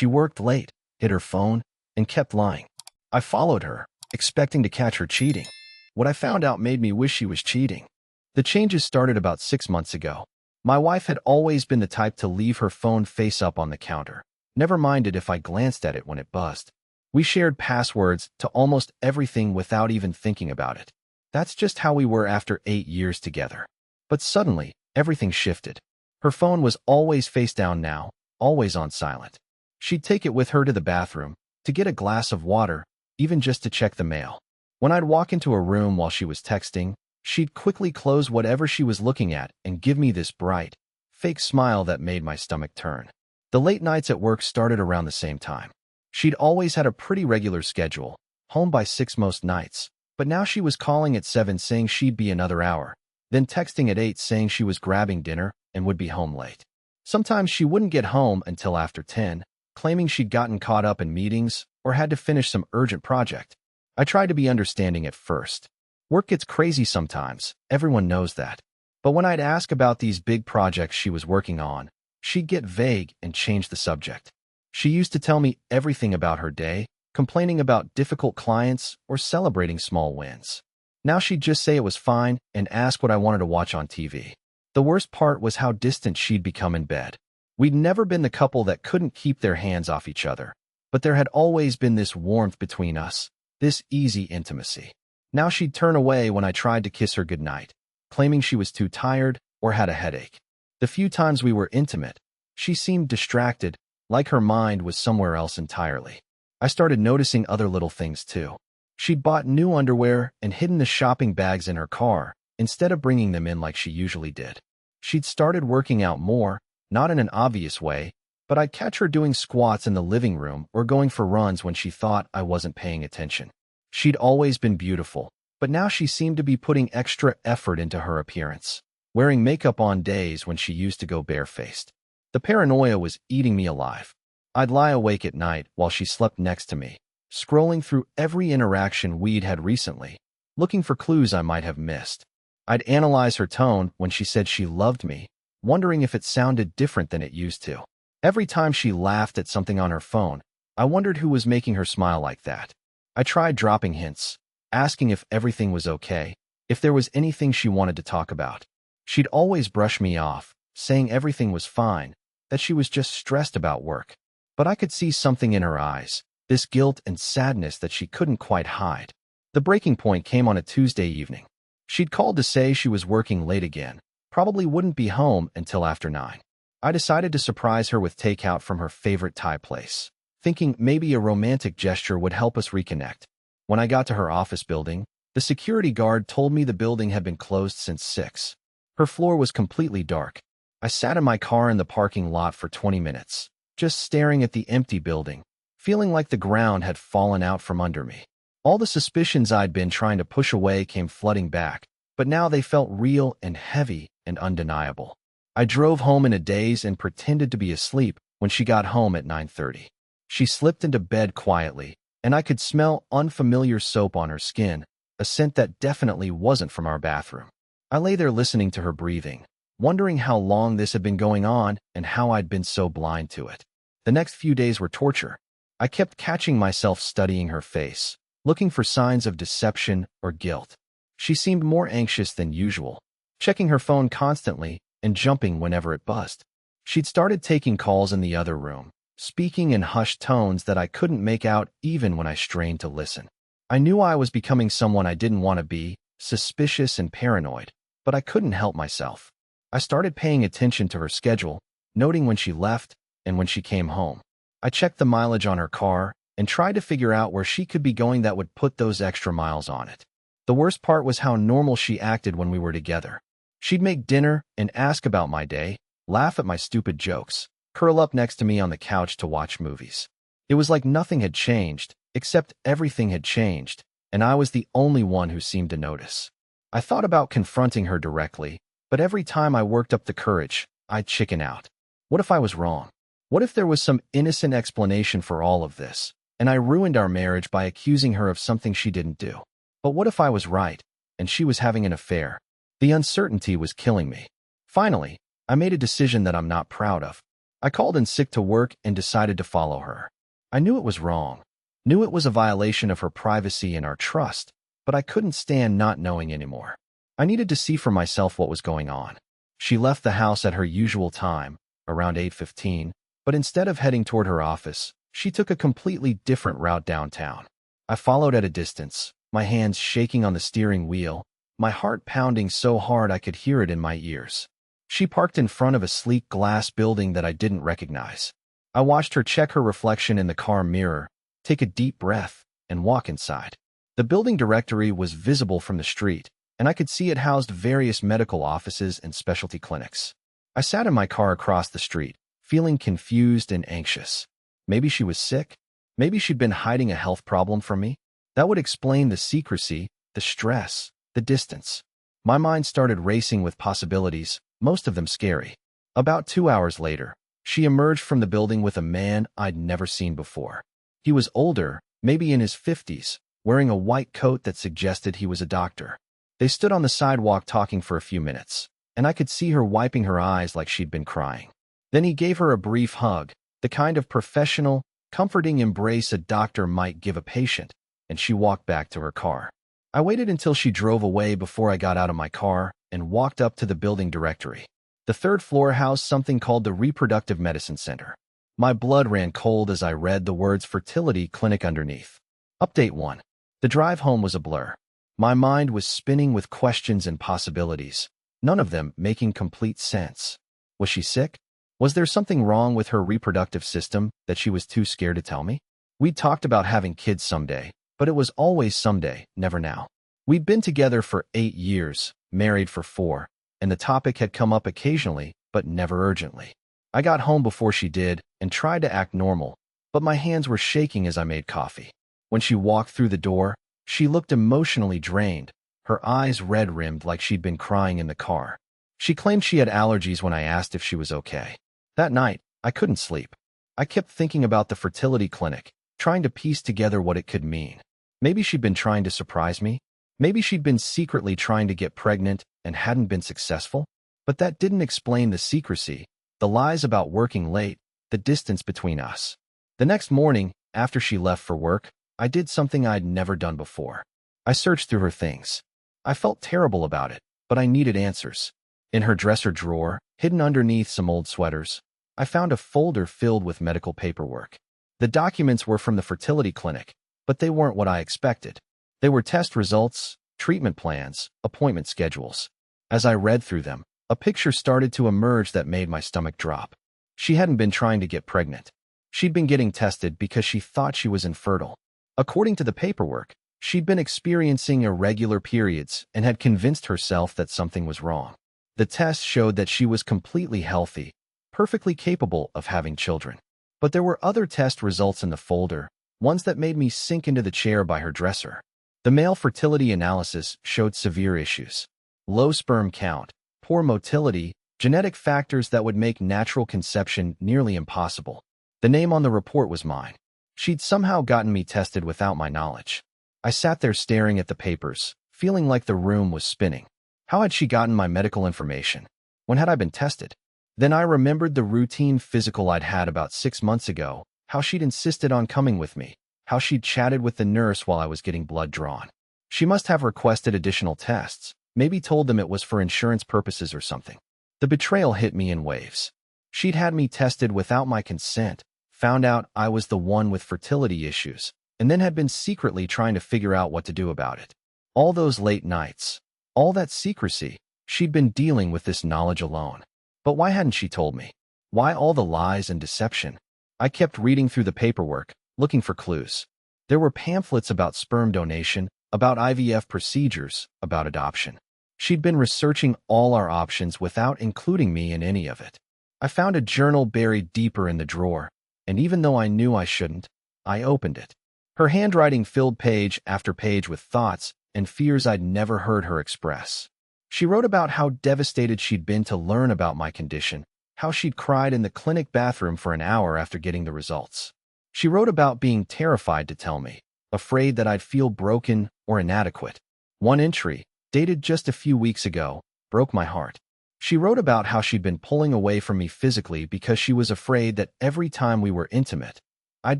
She worked late, hid her phone, and kept lying. I followed her, expecting to catch her cheating. What I found out made me wish she was cheating. The changes started about 6 months ago. My wife had always been the type to leave her phone face up on the counter, never minded if I glanced at it when it buzzed. We shared passwords to almost everything without even thinking about it. That's just how we were after 8 years together. But suddenly, everything shifted. Her phone was always face down now, always on silent. She'd take it with her to the bathroom, to get a glass of water, even just to check the mail. When I'd walk into a room while she was texting, she'd quickly close whatever she was looking at and give me this bright, fake smile that made my stomach turn. The late nights at work started around the same time. She'd always had a pretty regular schedule, home by 6 most nights, but now she was calling at 7 saying she'd be another hour, then texting at 8 saying she was grabbing dinner and would be home late. Sometimes she wouldn't get home until after 10, claiming she'd gotten caught up in meetings or had to finish some urgent project. I tried to be understanding at first. Work gets crazy sometimes, everyone knows that. But when I'd ask about these big projects she was working on, she'd get vague and change the subject. She used to tell me everything about her day, complaining about difficult clients or celebrating small wins. Now she'd just say it was fine and ask what I wanted to watch on TV. The worst part was how distant she'd become in bed. We'd never been the couple that couldn't keep their hands off each other, but there had always been this warmth between us, this easy intimacy. Now she'd turn away when I tried to kiss her goodnight, claiming she was too tired or had a headache. The few times we were intimate, she seemed distracted, like her mind was somewhere else entirely. I started noticing other little things too. She'd bought new underwear and hidden the shopping bags in her car, instead of bringing them in like she usually did. She'd started working out more, not in an obvious way, but I'd catch her doing squats in the living room or going for runs when she thought I wasn't paying attention. She'd always been beautiful, but now she seemed to be putting extra effort into her appearance, wearing makeup on days when she used to go barefaced. The paranoia was eating me alive. I'd lie awake at night while she slept next to me, scrolling through every interaction we'd had recently, looking for clues I might have missed. I'd analyze her tone when she said she loved me, wondering if it sounded different than it used to. Every time she laughed at something on her phone, I wondered who was making her smile like that. I tried dropping hints, asking if everything was okay, if there was anything she wanted to talk about. She'd always brush me off, saying everything was fine, that she was just stressed about work. But I could see something in her eyes, this guilt and sadness that she couldn't quite hide. The breaking point came on a Tuesday evening. She'd called to say she was working late again, probably wouldn't be home until after 9. I decided to surprise her with takeout from her favorite Thai place, thinking maybe a romantic gesture would help us reconnect. When I got to her office building, the security guard told me the building had been closed since 6. Her floor was completely dark. I sat in my car in the parking lot for 20 minutes, just staring at the empty building, feeling like the ground had fallen out from under me. All the suspicions I'd been trying to push away came flooding back, but now they felt real and heavy and undeniable. I drove home in a daze and pretended to be asleep when she got home at 9:30. She slipped into bed quietly, and I could smell unfamiliar soap on her skin, a scent that definitely wasn't from our bathroom. I lay there listening to her breathing, wondering how long this had been going on and how I'd been so blind to it. The next few days were torture. I kept catching myself studying her face, looking for signs of deception or guilt. She seemed more anxious than usual, checking her phone constantly and jumping whenever it buzzed. She'd started taking calls in the other room, speaking in hushed tones that I couldn't make out even when I strained to listen. I knew I was becoming someone I didn't want to be, suspicious and paranoid, but I couldn't help myself. I started paying attention to her schedule, noting when she left and when she came home. I checked the mileage on her car and tried to figure out where she could be going that would put those extra miles on it. The worst part was how normal she acted when we were together. She'd make dinner and ask about my day, laugh at my stupid jokes, curl up next to me on the couch to watch movies. It was like nothing had changed, except everything had changed, and I was the only one who seemed to notice. I thought about confronting her directly, but every time I worked up the courage, I'd chicken out. What if I was wrong? What if there was some innocent explanation for all of this, and I ruined our marriage by accusing her of something she didn't do? But what if I was right, and she was having an affair? The uncertainty was killing me. Finally, I made a decision that I'm not proud of. I called in sick to work and decided to follow her. I knew it was wrong, knew it was a violation of her privacy and our trust, but I couldn't stand not knowing anymore. I needed to see for myself what was going on. She left the house at her usual time, around 8:15, but instead of heading toward her office, she took a completely different route downtown. I followed at a distance, my hands shaking on the steering wheel, my heart pounding so hard I could hear it in my ears. She parked in front of a sleek glass building that I didn't recognize. I watched her check her reflection in the car mirror, take a deep breath, and walk inside. The building directory was visible from the street, and I could see it housed various medical offices and specialty clinics. I sat in my car across the street, feeling confused and anxious. Maybe she was sick? Maybe she'd been hiding a health problem from me? That would explain the secrecy, the stress, the distance. My mind started racing with possibilities, most of them scary. About 2 hours later, she emerged from the building with a man I'd never seen before. He was older, maybe in his 50s, wearing a white coat that suggested he was a doctor. They stood on the sidewalk talking for a few minutes, and I could see her wiping her eyes like she'd been crying. Then he gave her a brief hug, the kind of professional, comforting embrace a doctor might give a patient, and she walked back to her car. I waited until she drove away before I got out of my car and walked up to the building directory. The third floor housed something called the Reproductive Medicine Center. My blood ran cold as I read the words fertility clinic underneath. Update 1. The drive home was a blur. My mind was spinning with questions and possibilities, none of them making complete sense. Was she sick? Was there something wrong with her reproductive system that she was too scared to tell me? We'd talked about having kids someday, but it was always someday, never now. We'd been together for 8 years, married for 4, and the topic had come up occasionally, but never urgently. I got home before she did and tried to act normal, but my hands were shaking as I made coffee. When she walked through the door, she looked emotionally drained, her eyes red-rimmed like she'd been crying in the car. She claimed she had allergies when I asked if she was okay. That night, I couldn't sleep. I kept thinking about the fertility clinic, trying to piece together what it could mean. Maybe she'd been trying to surprise me. Maybe she'd been secretly trying to get pregnant and hadn't been successful. But that didn't explain the secrecy, the lies about working late, the distance between us. The next morning, after she left for work, I did something I'd never done before. I searched through her things. I felt terrible about it, but I needed answers. In her dresser drawer, hidden underneath some old sweaters, I found a folder filled with medical paperwork. The documents were from the fertility clinic, but they weren't what I expected. They were test results, treatment plans, appointment schedules. As I read through them, a picture started to emerge that made my stomach drop. She hadn't been trying to get pregnant. She'd been getting tested because she thought she was infertile. According to the paperwork, she'd been experiencing irregular periods and had convinced herself that something was wrong. The test showed that she was completely healthy, perfectly capable of having children. But there were other test results in the folder, ones that made me sink into the chair by her dresser. The male fertility analysis showed severe issues. Low sperm count, poor motility, genetic factors that would make natural conception nearly impossible. The name on the report was mine. She'd somehow gotten me tested without my knowledge. I sat there staring at the papers, feeling like the room was spinning. How had she gotten my medical information? When had I been tested? Then I remembered the routine physical I'd had about 6 months ago, how she'd insisted on coming with me, how she'd chatted with the nurse while I was getting blood drawn. She must have requested additional tests, maybe told them it was for insurance purposes or something. The betrayal hit me in waves. She'd had me tested without my consent, found out I was the one with fertility issues, and then had been secretly trying to figure out what to do about it. All those late nights, all that secrecy, she'd been dealing with this knowledge alone. But why hadn't she told me? Why all the lies and deception? I kept reading through the paperwork, looking for clues. There were pamphlets about sperm donation, about IVF procedures, about adoption. She'd been researching all our options without including me in any of it. I found a journal buried deeper in the drawer, and even though I knew I shouldn't, I opened it. Her handwriting filled page after page with thoughts and fears I'd never heard her express. She wrote about how devastated she'd been to learn about my condition, how she'd cried in the clinic bathroom for an hour after getting the results. She wrote about being terrified to tell me, afraid that I'd feel broken or inadequate. One entry, dated just a few weeks ago, broke my heart. She wrote about how she'd been pulling away from me physically because she was afraid that every time we were intimate, I'd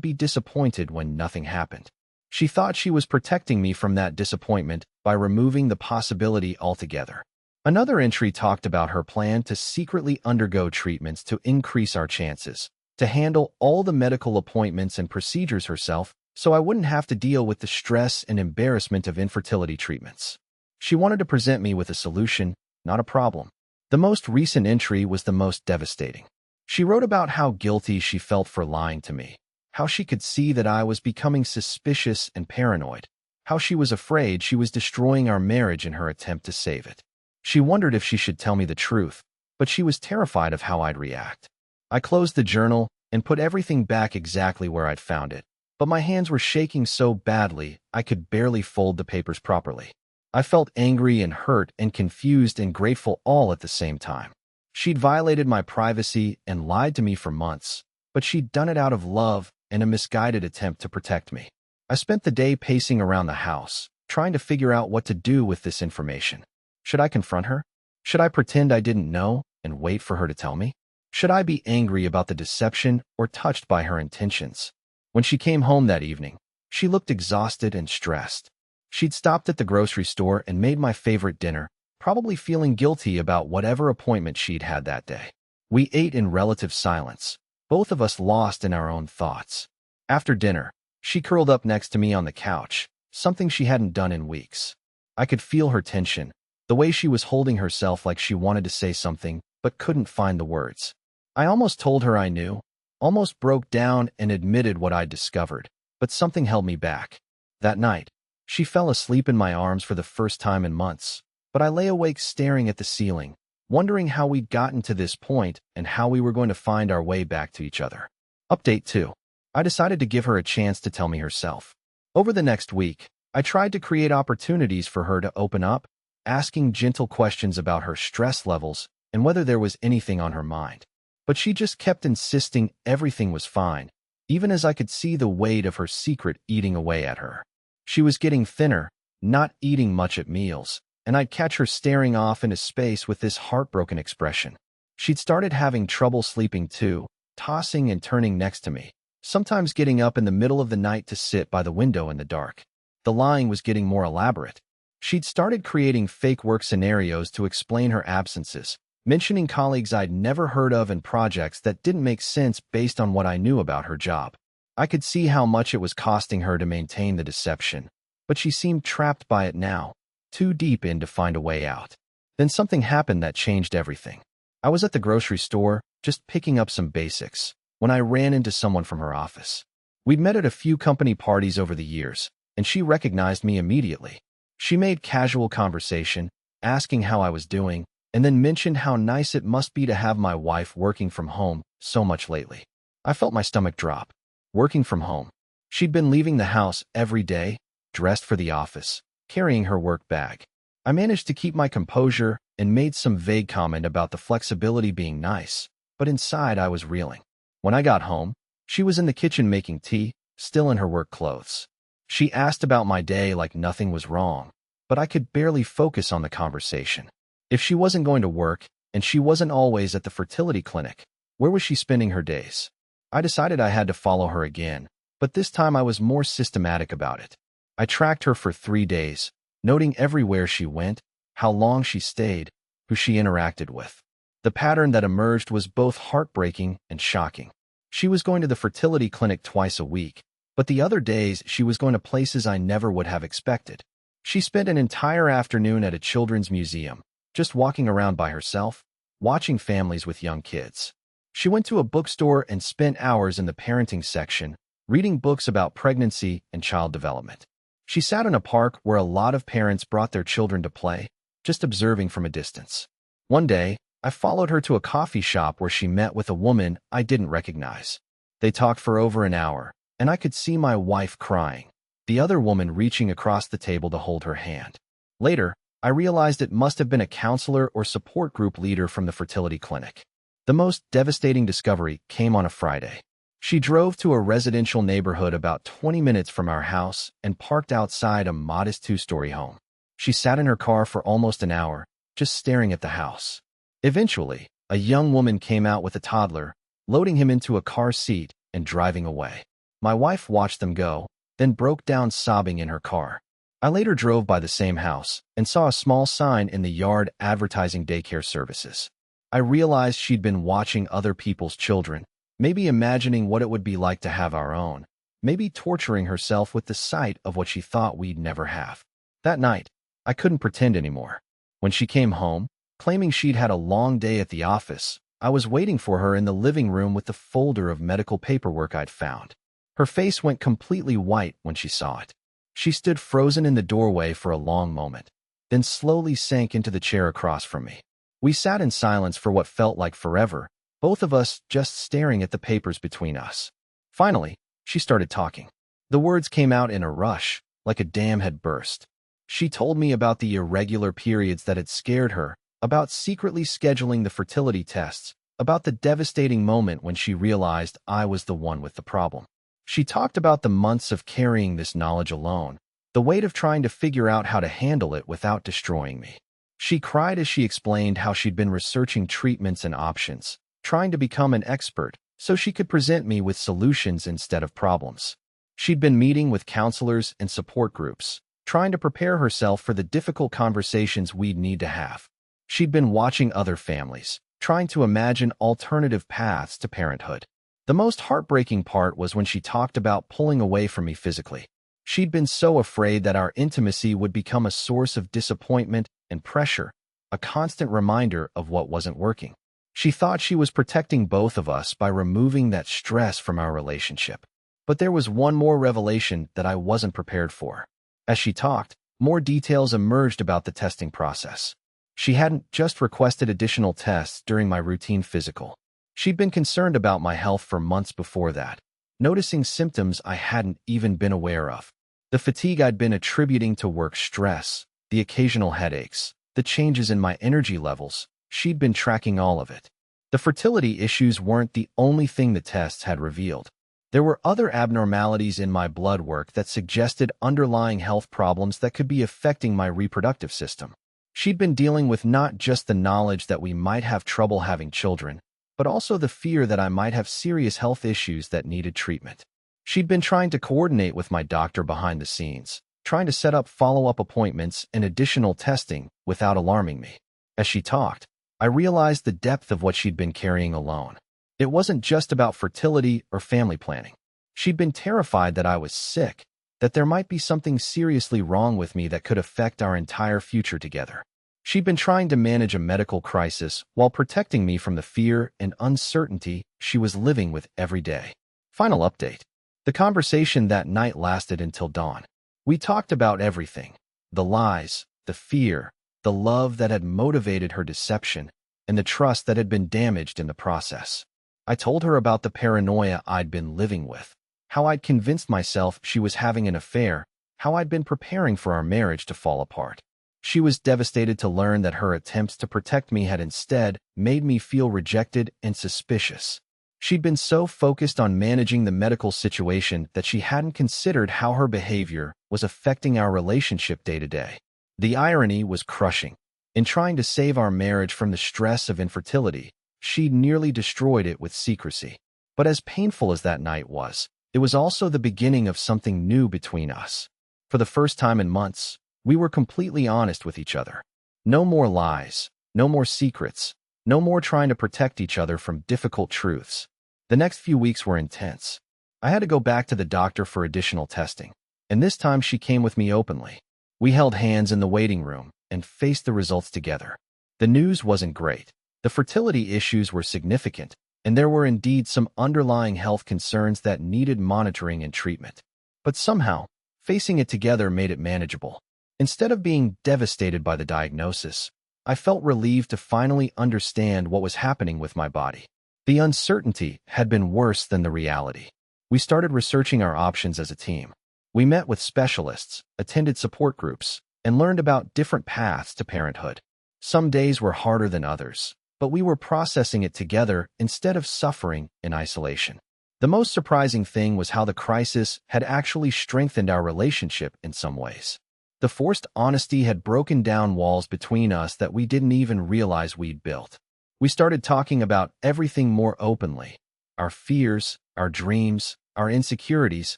be disappointed when nothing happened. She thought she was protecting me from that disappointment by removing the possibility altogether. Another entry talked about her plan to secretly undergo treatments to increase our chances, to handle all the medical appointments and procedures herself so I wouldn't have to deal with the stress and embarrassment of infertility treatments. She wanted to present me with a solution, not a problem. The most recent entry was the most devastating. She wrote about how guilty she felt for lying to me, how she could see that I was becoming suspicious and paranoid, how she was afraid she was destroying our marriage in her attempt to save it. She wondered if she should tell me the truth, but she was terrified of how I'd react. I closed the journal and put everything back exactly where I'd found it, but my hands were shaking so badly I could barely fold the papers properly. I felt angry and hurt and confused and grateful all at the same time. She'd violated my privacy and lied to me for months, but she'd done it out of love and a misguided attempt to protect me. I spent the day pacing around the house, trying to figure out what to do with this information. Should I confront her? Should I pretend I didn't know and wait for her to tell me? Should I be angry about the deception or touched by her intentions? When she came home that evening, she looked exhausted and stressed. She'd stopped at the grocery store and made my favorite dinner, probably feeling guilty about whatever appointment she'd had that day. We ate in relative silence, both of us lost in our own thoughts. After dinner, she curled up next to me on the couch, something she hadn't done in weeks. I could feel her tension, the way she was holding herself like she wanted to say something but couldn't find the words. I almost told her I knew, almost broke down and admitted what I'd discovered, but something held me back. That night, she fell asleep in my arms for the first time in months, but I lay awake staring at the ceiling, wondering how we'd gotten to this point and how we were going to find our way back to each other. Update 2. I decided to give her a chance to tell me herself. Over the next week, I tried to create opportunities for her to open up, asking gentle questions about her stress levels and whether there was anything on her mind. But she just kept insisting everything was fine, even as I could see the weight of her secret eating away at her. She was getting thinner, not eating much at meals, and I'd catch her staring off into space with this heartbroken expression. She'd started having trouble sleeping too, tossing and turning next to me, sometimes getting up in the middle of the night to sit by the window in the dark. The lying was getting more elaborate. She'd started creating fake work scenarios to explain her absences, mentioning colleagues I'd never heard of and projects that didn't make sense based on what I knew about her job. I could see how much it was costing her to maintain the deception, but she seemed trapped by it now, too deep in to find a way out. Then something happened that changed everything. I was at the grocery store, just picking up some basics, when I ran into someone from her office. We'd met at a few company parties over the years, and she recognized me immediately. She made casual conversation, asking how I was doing, and then mentioned how nice it must be to have my wife working from home so much lately. I felt my stomach drop. Working from home. She'd been leaving the house every day, dressed for the office, carrying her work bag. I managed to keep my composure and made some vague comment about the flexibility being nice, but inside I was reeling. When I got home, she was in the kitchen making tea, still in her work clothes. She asked about my day like nothing was wrong, but I could barely focus on the conversation. If she wasn't going to work, and she wasn't always at the fertility clinic, where was she spending her days? I decided I had to follow her again, but this time I was more systematic about it. I tracked her for 3 days, noting everywhere she went, how long she stayed, who she interacted with. The pattern that emerged was both heartbreaking and shocking. She was going to the fertility clinic twice a week, but the other days she was going to places I never would have expected. She spent an entire afternoon at a children's museum, just walking around by herself, watching families with young kids. She went to a bookstore and spent hours in the parenting section, reading books about pregnancy and child development. She sat in a park where a lot of parents brought their children to play, just observing from a distance. One day, I followed her to a coffee shop where she met with a woman I didn't recognize. They talked for over an hour, and I could see my wife crying, the other woman reaching across the table to hold her hand. Later, I realized it must have been a counselor or support group leader from the fertility clinic. The most devastating discovery came on a Friday. She drove to a residential neighborhood about 20 minutes from our house and parked outside a modest 2-story home. She sat in her car for almost an hour, just staring at the house. Eventually, a young woman came out with a toddler, loading him into a car seat and driving away. My wife watched them go, then broke down sobbing in her car. I later drove by the same house and saw a small sign in the yard advertising daycare services. I realized she'd been watching other people's children, maybe imagining what it would be like to have our own, maybe torturing herself with the sight of what she thought we'd never have. That night, I couldn't pretend anymore. When she came home, claiming she'd had a long day at the office, I was waiting for her in the living room with the folder of medical paperwork I'd found. Her face went completely white when she saw it. She stood frozen in the doorway for a long moment, then slowly sank into the chair across from me. We sat in silence for what felt like forever, both of us just staring at the papers between us. Finally, she started talking. The words came out in a rush, like a dam had burst. She told me about the irregular periods that had scared her, about secretly scheduling the fertility tests, about the devastating moment when she realized I was the one with the problem. She talked about the months of carrying this knowledge alone, the weight of trying to figure out how to handle it without destroying me. She cried as she explained how she'd been researching treatments and options, trying to become an expert so she could present me with solutions instead of problems. She'd been meeting with counselors and support groups, trying to prepare herself for the difficult conversations we'd need to have. She'd been watching other families, trying to imagine alternative paths to parenthood. The most heartbreaking part was when she talked about pulling away from me physically. She'd been so afraid that our intimacy would become a source of disappointment and pressure, a constant reminder of what wasn't working. She thought she was protecting both of us by removing that stress from our relationship. But there was one more revelation that I wasn't prepared for. As she talked, more details emerged about the testing process. She hadn't just requested additional tests during my routine physical. She'd been concerned about my health for months before that, noticing symptoms I hadn't even been aware of. The fatigue I'd been attributing to work stress, the occasional headaches, the changes in my energy levels, she'd been tracking all of it. The fertility issues weren't the only thing the tests had revealed. There were other abnormalities in my blood work that suggested underlying health problems that could be affecting my reproductive system. She'd been dealing with not just the knowledge that we might have trouble having children, but also the fear that I might have serious health issues that needed treatment. She'd been trying to coordinate with my doctor behind the scenes, trying to set up follow-up appointments and additional testing without alarming me. As she talked, I realized the depth of what she'd been carrying alone. It wasn't just about fertility or family planning. She'd been terrified that I was sick, that there might be something seriously wrong with me that could affect our entire future together. She'd been trying to manage a medical crisis while protecting me from the fear and uncertainty she was living with every day. Final update. The conversation that night lasted until dawn. We talked about everything: the lies, the fear, the love that had motivated her deception, and the trust that had been damaged in the process. I told her about the paranoia I'd been living with, how I'd convinced myself she was having an affair, how I'd been preparing for our marriage to fall apart. She was devastated to learn that her attempts to protect me had instead made me feel rejected and suspicious. She'd been so focused on managing the medical situation that she hadn't considered how her behavior was affecting our relationship day to day. The irony was crushing. In trying to save our marriage from the stress of infertility, she'd nearly destroyed it with secrecy. But as painful as that night was, it was also the beginning of something new between us. For the first time in months, we were completely honest with each other. No more lies, no more secrets, no more trying to protect each other from difficult truths. The next few weeks were intense. I had to go back to the doctor for additional testing, and this time she came with me openly. We held hands in the waiting room and faced the results together. The news wasn't great. The fertility issues were significant, and there were indeed some underlying health concerns that needed monitoring and treatment. But somehow, facing it together made it manageable. Instead of being devastated by the diagnosis, I felt relieved to finally understand what was happening with my body. The uncertainty had been worse than the reality. We started researching our options as a team. We met with specialists, attended support groups, and learned about different paths to parenthood. Some days were harder than others, but we were processing it together instead of suffering in isolation. The most surprising thing was how the crisis had actually strengthened our relationship in some ways. The forced honesty had broken down walls between us that we didn't even realize we'd built. We started talking about everything more openly: our fears, our dreams, our insecurities,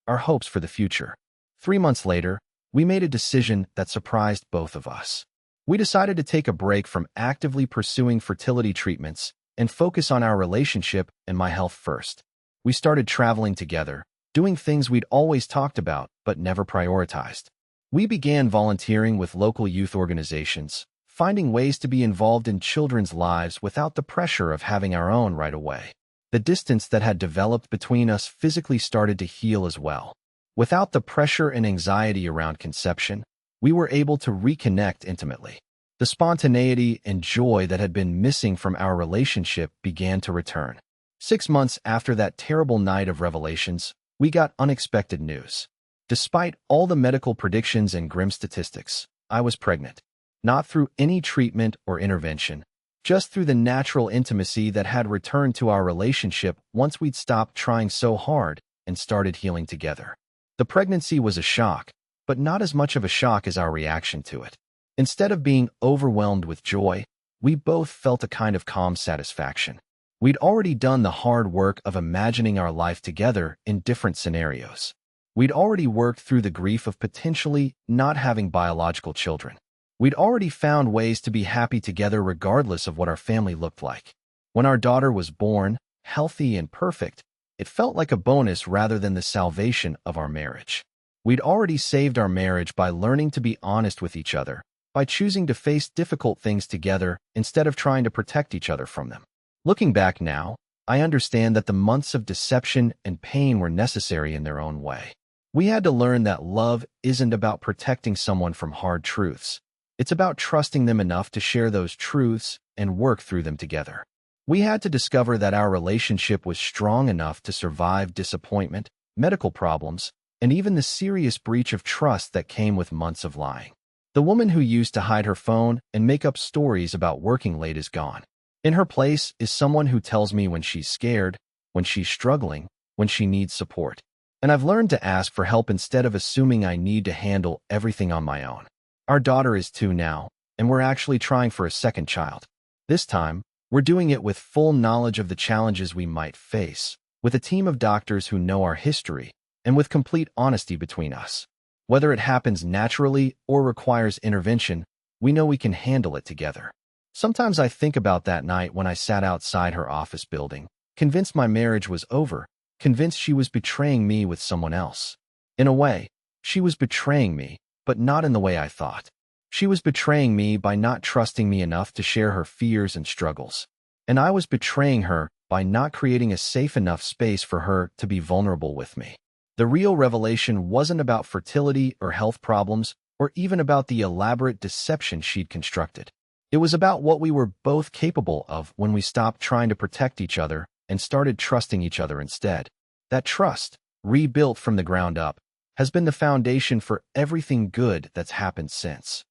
our hopes for the future. 3 months later, we made a decision that surprised both of us. We decided to take a break from actively pursuing fertility treatments and focus on our relationship and my health first. We started traveling together, doing things we'd always talked about but never prioritized. We began volunteering with local youth organizations, finding ways to be involved in children's lives without the pressure of having our own right away. The distance that had developed between us physically started to heal as well. Without the pressure and anxiety around conception, we were able to reconnect intimately. The spontaneity and joy that had been missing from our relationship began to return. 6 months after that terrible night of revelations, we got unexpected news. Despite all the medical predictions and grim statistics, I was pregnant. Not through any treatment or intervention, just through the natural intimacy that had returned to our relationship once we'd stopped trying so hard and started healing together. The pregnancy was a shock, but not as much of a shock as our reaction to it. Instead of being overwhelmed with joy, we both felt a kind of calm satisfaction. We'd already done the hard work of imagining our life together in different scenarios. We'd already worked through the grief of potentially not having biological children. We'd already found ways to be happy together regardless of what our family looked like. When our daughter was born, healthy and perfect, it felt like a bonus rather than the salvation of our marriage. We'd already saved our marriage by learning to be honest with each other, by choosing to face difficult things together instead of trying to protect each other from them. Looking back now, I understand that the months of deception and pain were necessary in their own way. We had to learn that love isn't about protecting someone from hard truths. It's about trusting them enough to share those truths and work through them together. We had to discover that our relationship was strong enough to survive disappointment, medical problems, and even the serious breach of trust that came with months of lying. The woman who used to hide her phone and make up stories about working late is gone. In her place is someone who tells me when she's scared, when she's struggling, when she needs support. And I've learned to ask for help instead of assuming I need to handle everything on my own. Our daughter is 2 now, and we're actually trying for a second child. This time, we're doing it with full knowledge of the challenges we might face, with a team of doctors who know our history, and with complete honesty between us. Whether it happens naturally or requires intervention, we know we can handle it together. Sometimes I think about that night when I sat outside her office building, convinced my marriage was over, convinced she was betraying me with someone else. In a way, she was betraying me, but not in the way I thought. She was betraying me by not trusting me enough to share her fears and struggles. And I was betraying her by not creating a safe enough space for her to be vulnerable with me. The real revelation wasn't about fertility or health problems, or even about the elaborate deception she'd constructed. It was about what we were both capable of when we stopped trying to protect each other and started trusting each other instead. That trust, rebuilt from the ground up, has been the foundation for everything good that's happened since.